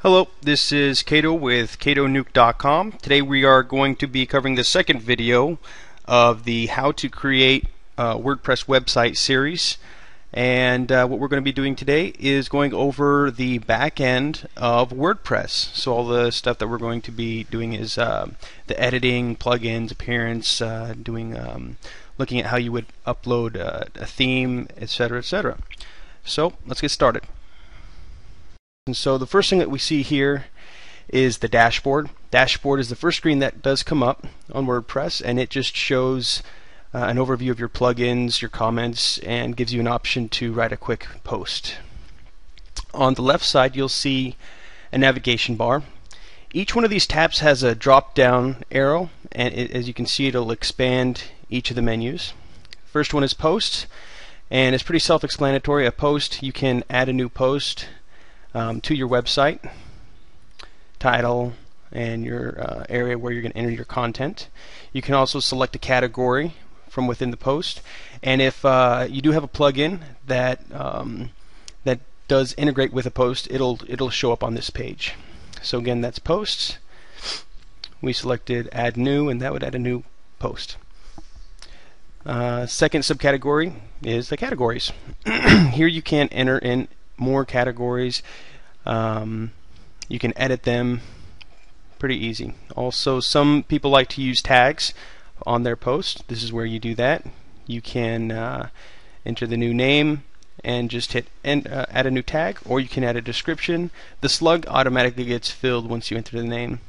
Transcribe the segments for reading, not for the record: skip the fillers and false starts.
Hello, this is Cato with CatoNuke.com. Today we are going to be covering the second video of the How to Create a WordPress Website series. And what we're going to be doing today is going over the back end of WordPress. So all the stuff that we're going to be doing is the editing, plugins, appearance, looking at how you would upload a theme, etc., etc. So let's get started. And so the first thing that we see here is the dashboard. Dashboard is the first screen that does come up on WordPress, and it just shows an overview of your plugins, your comments, and gives you an option to write a quick post. On the left side you'll see a navigation bar. Each one of these tabs has a drop down arrow, and as you can see, it'll expand each of the menus. First one is posts, and it's pretty self-explanatory. A post, you can add a new post to your website, title, and your area where you're going to enter your content. You can also select a category from within the post, and if you do have a plugin that that does integrate with a post, it'll show up on this page. So again, that's posts. We selected add new, and that would add a new post. Second subcategory is the categories. Here you can enter in more categories. You can edit them pretty easy. Also, some people like to use tags on their post. This is where you do that. You can enter the new name and just hit add a new tag, or you can add a description. The slug automatically gets filled once you enter the name.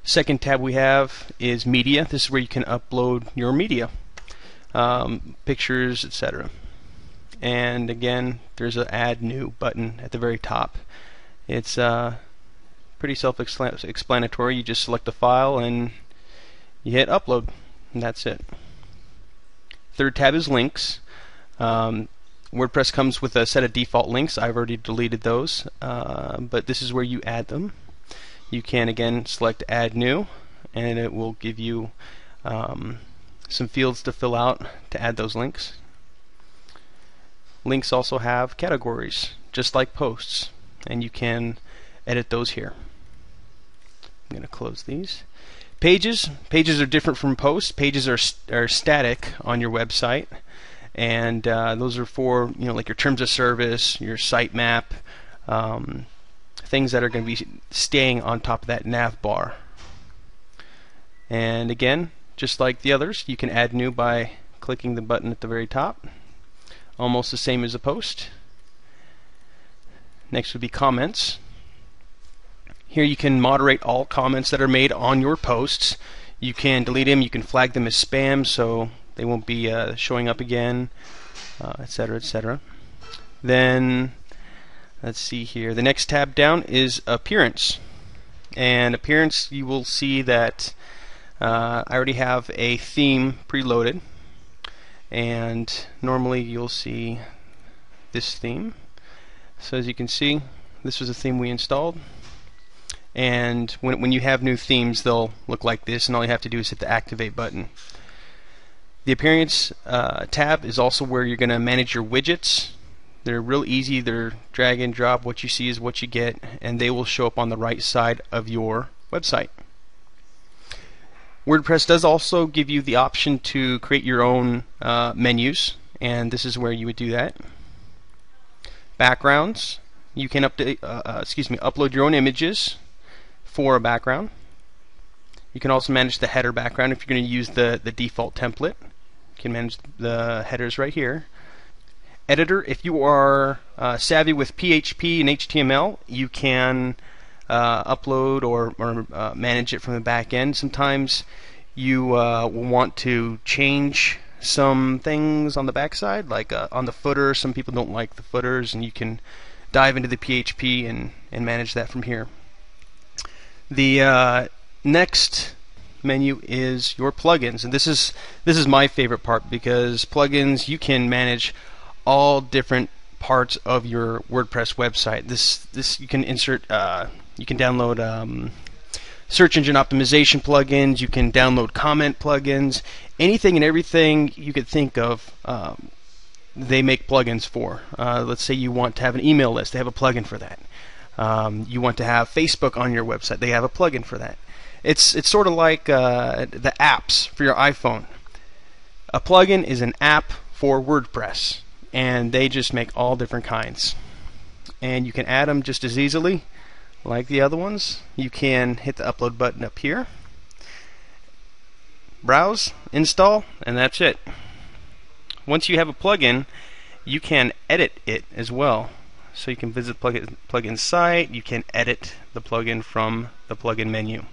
Second tab we have is media. This is where you can upload your media, pictures, etc. And again, there's an add new button at the very top. It's pretty self-explanatory. You just select the file and you hit upload, and that's it. Third tab is links. WordPress comes with a set of default links. I've already deleted those, but this is where you add them. You can again select add new, and it will give you some fields to fill out to add those links. Links also have categories, just like posts, and you can edit those here. I'm going to close these. Pages are different from posts. Pages are static on your website, and those are for like your terms of service, your sitemap, things that are going to be staying on top of that nav bar. And again, just like the others, you can add new by clicking the button at the very top. Almost the same as a post. Next would be comments. Here you can moderate all comments that are made on your posts. You can delete them, you can flag them as spam so they won't be showing up again, etc., etc. Then let's see here. The next tab down is appearance. And appearance, you will see that I already have a theme preloaded. And normally you'll see this theme. So as you can see, this was a theme we installed, and when you have new themes, they'll look like this, and all you have to do is hit the activate button. The appearance tab is also where you're going to manage your widgets. They're real easy. They're drag and drop. What you see is what you get, and they will show up on the right side of your website. WordPress does also give you the option to create your own menus, and this is where you would do that. Backgrounds, you can upload your own images for a background. You can also manage the header background if you're going to use the default template. You can manage the headers right here. Editor, if you are savvy with PHP and HTML, you can upload or manage it from the back end. Sometimes you will want to change some things on the back side, like on the footer. Some people don't like the footers, and you can dive into the PHP and manage that from here. The next menu is your plugins, and this is my favorite part, because plugins, you can manage all different parts of your WordPress website. This you can insert. You can download search engine optimization plugins. You can download comment plugins. Anything and everything you could think of they make plugins for. Let's say you want to have an email list, they have a plugin for that. You want to have Facebook on your website, they have a plugin for that. It's sort of like the apps for your iPhone. A plugin is an app for WordPress, and they just make all different kinds. And you can add them just as easily like the other ones. You can hit the upload button up here, browse, install, and that's it. Once you have a plugin, you can edit it as well. So you can visit plugin site, you can edit the plugin from the plugin menu.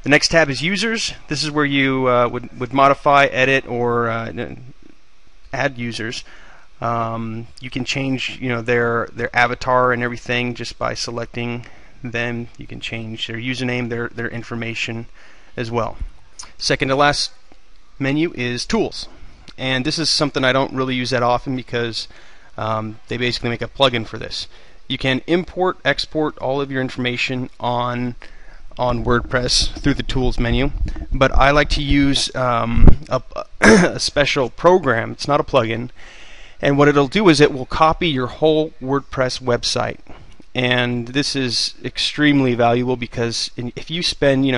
The next tab is users. This is where you would modify, edit, or add users. You can change, their avatar and everything just by selecting them. You can change their username, their information as well. Second to last menu is tools, and this is something I don't really use that often because they basically make a plugin for this. You can import, export all of your information on WordPress through the tools menu, but I like to use a special program. It's not a plugin, and what it'll do is it will copy your whole WordPress website. And this is extremely valuable because if you spend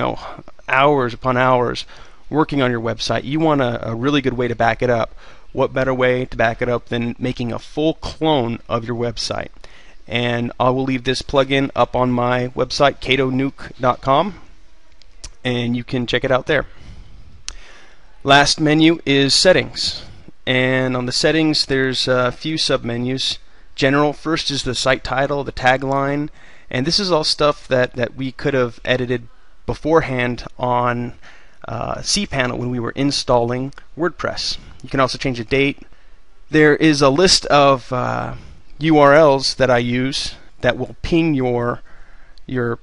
hours upon hours working on your website, you want a really good way to back it up. What better way to back it up than making a full clone of your website? And I will leave this plugin up on my website, catonuke.com, and you can check it out there. Last menu is settings, and on the settings there's a few submenus. General, first is the site title, the tagline, and this is all stuff that we could have edited beforehand on cPanel when we were installing WordPress. You can also change the date. There is a list of URLs that I use that will ping your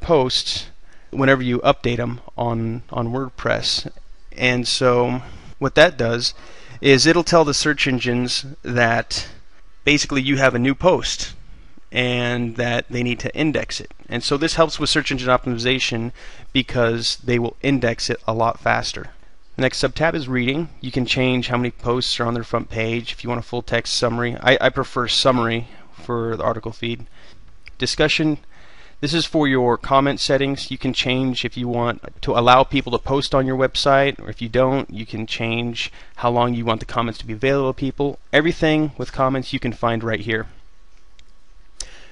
posts whenever you update them on WordPress. And so what that does is it'll tell the search engines that basically you have a new post and that they need to index it. And so this helps with search engine optimization because they will index it a lot faster. The next sub-tab is reading. You can change how many posts are on their front page if you want a full text summary. I prefer summary for the article feed. Discussion. This is for your comment settings. You can change if you want to allow people to post on your website, or if you don't, you can change how long you want the comments to be available to people. Everything with comments you can find right here.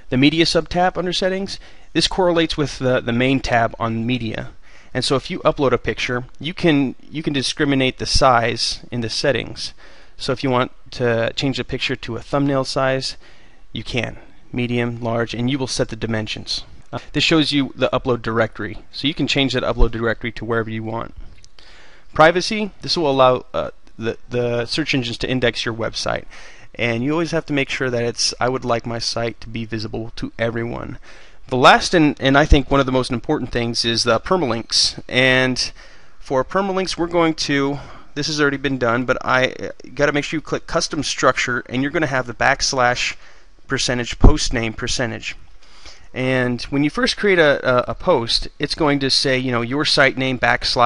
The media sub-tab under settings. This correlates with the main tab on media. And so if you upload a picture, you can discriminate the size in the settings. So if you want to change the picture to a thumbnail size, you can. Medium, large, and you will set the dimensions. This shows you the upload directory. So you can change that upload directory to wherever you want. Privacy. This will allow the search engines to index your website. And you always have to make sure that I would like my site to be visible to everyone. The last and I think one of the most important things is the permalinks. And for permalinks, we're going to, this has already been done, but I got to make sure you click custom structure, and you're going to have the /% post name %. And when you first create a post, it's going to say, your site name / $P =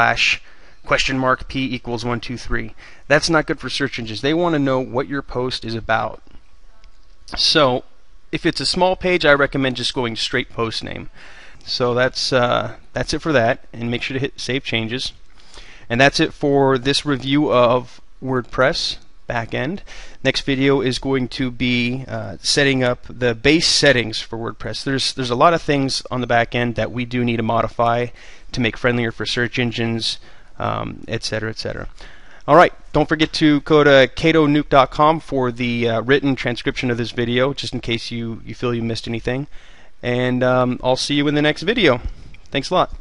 123. That's not good for search engines. They want to know what your post is about. So if it's a small page, I recommend just going straight post name. So that's it for that, and make sure to hit save changes. And that's it for this review of WordPress backend. Next video is going to be setting up the base settings for WordPress. There's a lot of things on the back end that we do need to modify to make friendlier for search engines, etc., etc. All right, don't forget to go to catonuke.com for the written transcription of this video, just in case you feel you missed anything. And I'll see you in the next video. Thanks a lot.